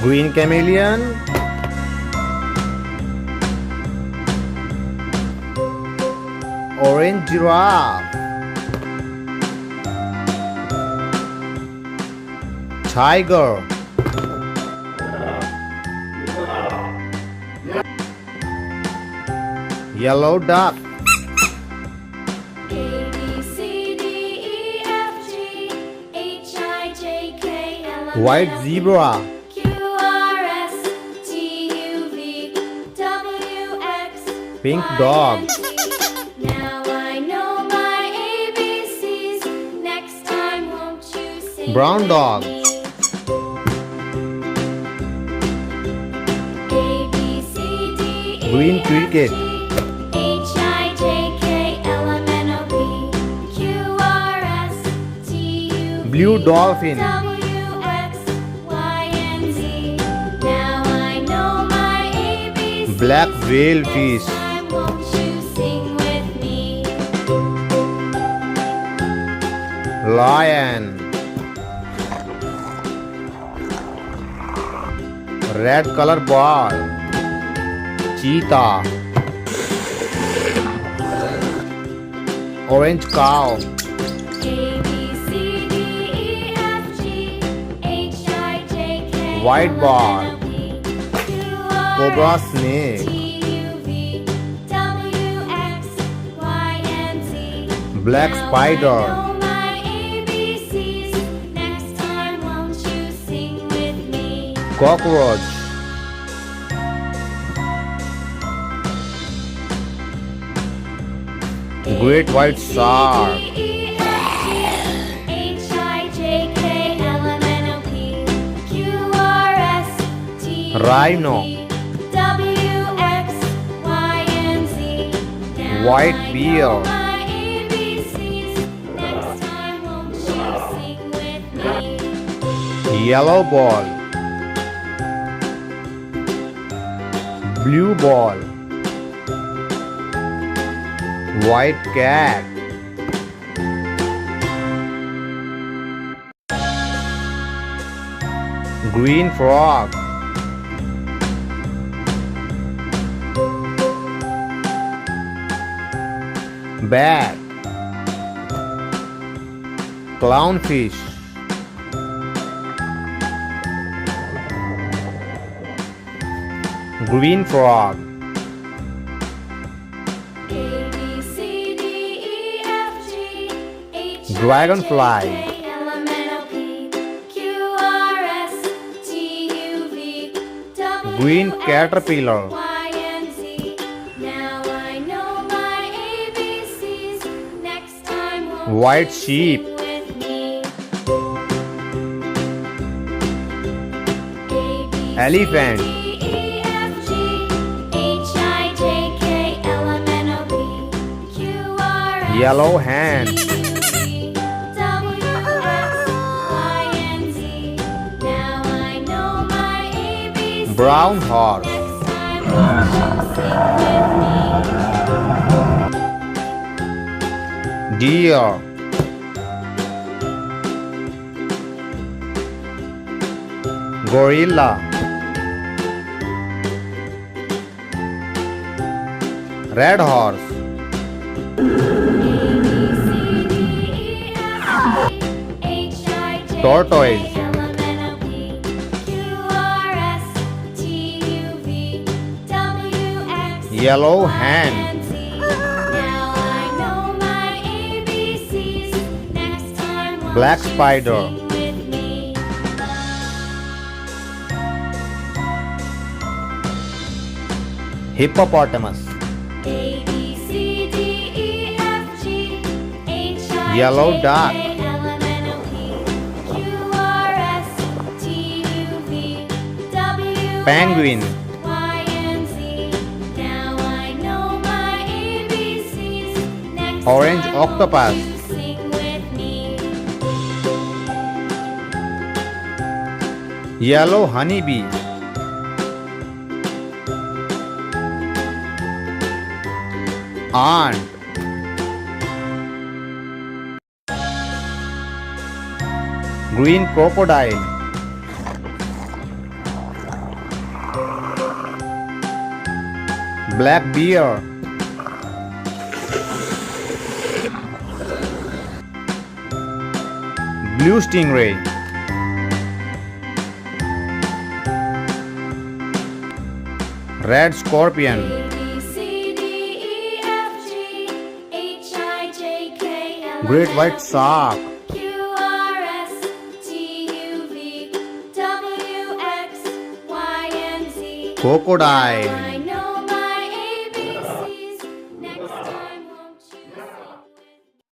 Green chameleon, orange giraffe, tiger, yellow duck, A, B, C, D, E, F, G, H, I, J, K, L, M, white N, O, P, zebra, Q, R, S, T, U, V, W, X, pink Y, dog, and Z. Now I know my ABCs. Next time, won't you sing brown with dog, me? A, B, C, D, E, green F, cricket, G, H, I, J, K, L, M, N, O, P, Q, R, S, T, U, V, blue dolphin, W, X, Y, and Z. Now I know my ABCs. black whale fish, Next time, won't you sing with me? lion, red color ball, cheetah, orange cow, A, B, C, D, E, F, G, H, I, J, K, White L, M, ball. N, O, P, Q, R, cobra S, snake, T, U, V, W, X, Y, and Z. black Now spider, I know my ABCs. Next time, won't you sing with me? cockroach, great white shark, rhino, white bear, yellow ball, blue ball, white cat, green frog, bat, clownfish, green frog, dragonfly, green caterpillar, white sheep, elephant, yellow hen, brown horse, deer, gorilla, red horse, tortoise, yellow hen, black spider, hippopotamus, yellow duck, penguin, orange octopus, yellow honeybee, ant, green crocodile, Black bear. Blue stingray. Red scorpion. A, B, C, D, E, F, G, H, I, J, K, L, M, Great N, white O, P, shark. Q, R, S, T, U, V, W, X, Y, and Z. Crocodile.